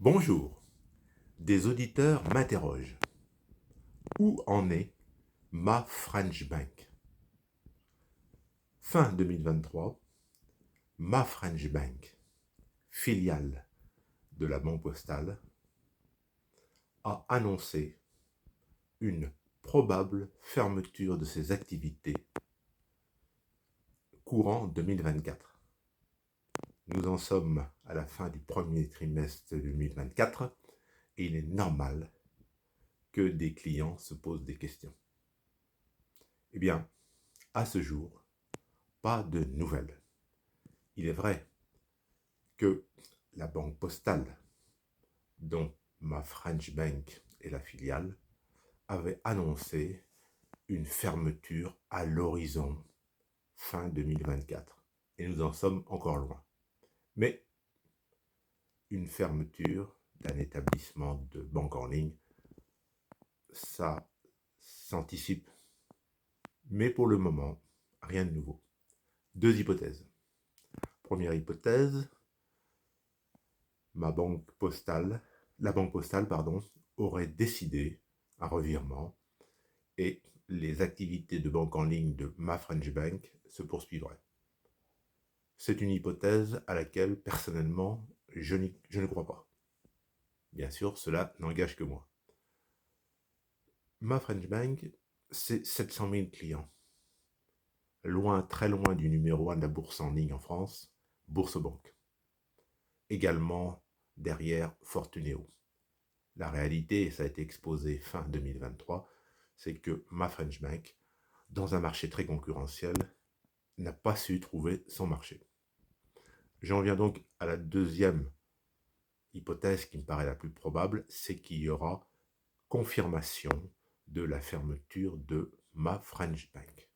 Bonjour, des auditeurs m'interrogent. Où en est ma French Bank? Fin 2023, ma French Bank, filiale de la Banque Postale, a annoncé une probable fermeture de ses activités courant 2024. Nous en sommes à la fin du premier trimestre 2024 et il est normal que des clients se posent des questions. Eh bien, à ce jour, pas de nouvelles. Il est vrai que la Banque Postale, dont ma French Bank est la filiale, avait annoncé une fermeture à l'horizon fin 2024. Et nous en sommes encore loin. Mais une fermeture d'un établissement de banque en ligne, ça s'anticipe. Mais pour le moment, rien de nouveau. Deux hypothèses. Première hypothèse, la Banque Postale, aurait décidé un revirement et les activités de banque en ligne de ma French Bank se poursuivraient. C'est une hypothèse à laquelle, personnellement, je ne crois pas. Bien sûr, cela n'engage que moi. Ma French Bank, c'est 700 000 clients. Loin, très loin du numéro 1 de la bourse en ligne en France, Bourse-Banque. Également derrière Fortuneo. La réalité, et ça a été exposé fin 2023, c'est que ma French Bank, dans un marché très concurrentiel, n'a pas su trouver son marché. J'en viens donc à la deuxième hypothèse qui me paraît la plus probable, c'est qu'il y aura confirmation de la fermeture de ma French Bank.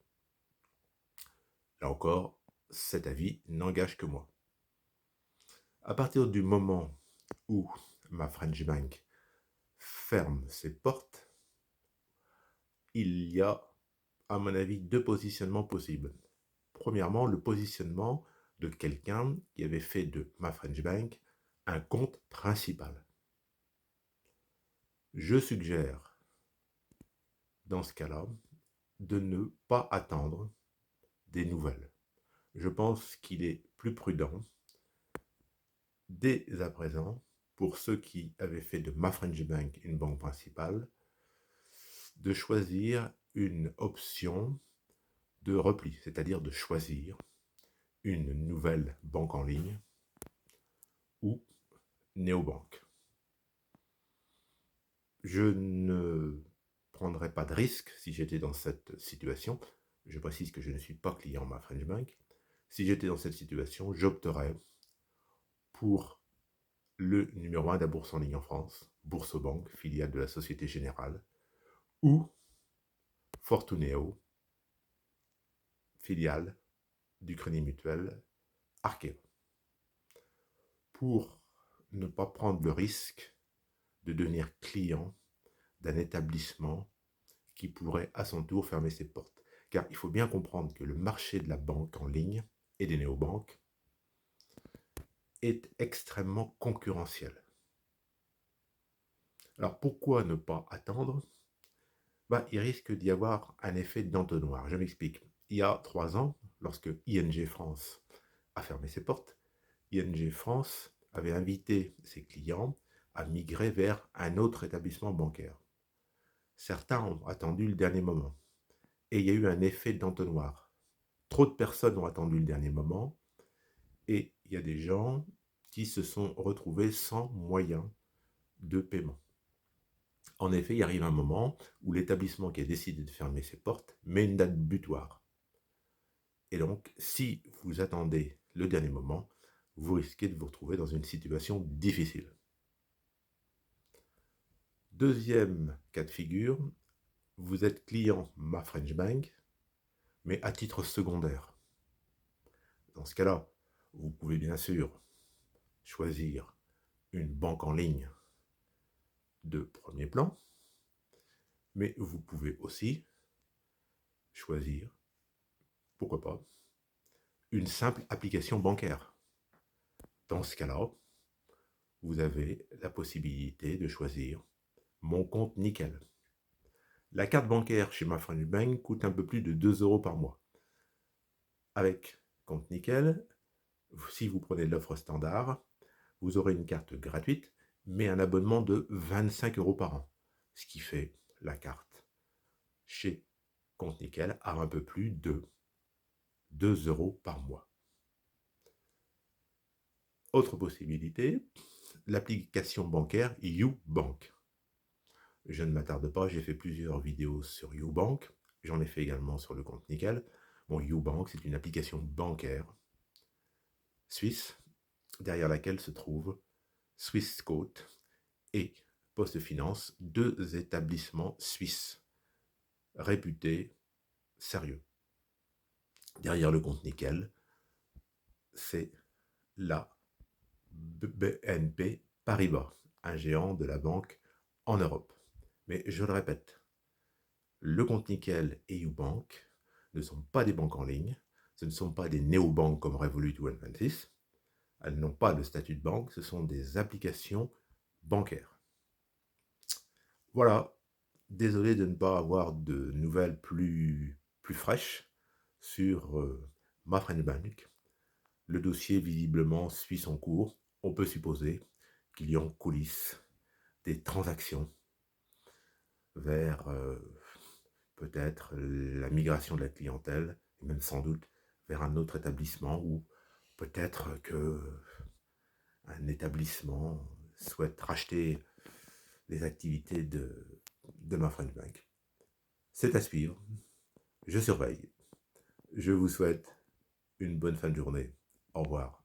Là encore, cet avis n'engage que moi. À partir du moment où ma French Bank ferme ses portes, il y a, à mon avis, deux positionnements possibles. Premièrement, le positionnement de quelqu'un qui avait fait de ma French Bank un compte principal. Je suggère, dans ce cas-là, de ne pas attendre des nouvelles. Je pense qu'il est plus prudent, dès à présent, pour ceux qui avaient fait de ma French Bank une banque principale, de choisir une option de repli, c'est-à-dire de choisir une nouvelle banque en ligne ou néobanque. Je ne prendrais pas de risque si j'étais dans cette situation. Je précise que je ne suis pas client ma French Bank. Si j'étais dans cette situation, j'opterais pour le numéro 1 de la bourse en ligne en France, Bourse-Banque, filiale de la Société Générale, ou Fortuneo, filiale du Crédit Mutuel Arkea, pour ne pas prendre le risque de devenir client d'un établissement qui pourrait à son tour fermer ses portes. Car il faut bien comprendre que le marché de la banque en ligne et des néobanques est extrêmement concurrentiel. Alors pourquoi ne pas attendre? Il risque d'y avoir un effet d'entonnoir. Je m'explique. Il y a 3 ans, lorsque ING France a fermé ses portes, ING France avait invité ses clients à migrer vers un autre établissement bancaire. Certains ont attendu le dernier moment et il y a eu un effet d'entonnoir. Trop de personnes ont attendu le dernier moment et il y a des gens qui se sont retrouvés sans moyen de paiement. En effet, il arrive un moment où l'établissement qui a décidé de fermer ses portes met une date butoir. Et donc, si vous attendez le dernier moment, vous risquez de vous retrouver dans une situation difficile. Deuxième cas de figure, vous êtes client ma French Bank, mais à titre secondaire. Dans ce cas-là, vous pouvez bien sûr choisir une banque en ligne de premier plan, mais vous pouvez aussi choisir, pourquoi pas, une simple application bancaire. Dans ce cas-là, vous avez la possibilité de choisir mon compte nickel. La carte bancaire chez MyFriendly Bank coûte un peu plus de 2 € par mois. Avec compte nickel, si vous prenez l'offre standard, vous aurez une carte gratuite, mais un abonnement de 25 € par an, ce qui fait la carte chez compte nickel à un peu plus de 2 € par mois. Autre possibilité, l'application bancaire YouBank. Je ne m'attarde pas, j'ai fait plusieurs vidéos sur YouBank, j'en ai fait également sur le compte nickel. Bon, YouBank, c'est une application bancaire suisse, derrière laquelle se trouvent Swissquote et PostFinance, deux établissements suisses réputés sérieux. Derrière le compte nickel, c'est la BNP Paribas, un géant de la banque en Europe. Mais je le répète, le compte nickel et YouBank ne sont pas des banques en ligne, ce ne sont pas des néobanques comme Revolut ou N26, elles n'ont pas de statut de banque, ce sont des applications bancaires. Voilà, désolé de ne pas avoir de nouvelles plus fraîches sur MyFriendly Bank. Le dossier visiblement suit son cours. On peut supposer qu'il y a en coulisses des transactions vers peut-être la migration de la clientèle, et même sans doute vers un autre établissement, ou peut-être que un établissement souhaite racheter les activités de MyFriendly Bank. C'est à suivre. Je surveille. Je vous souhaite une bonne fin de journée. Au revoir.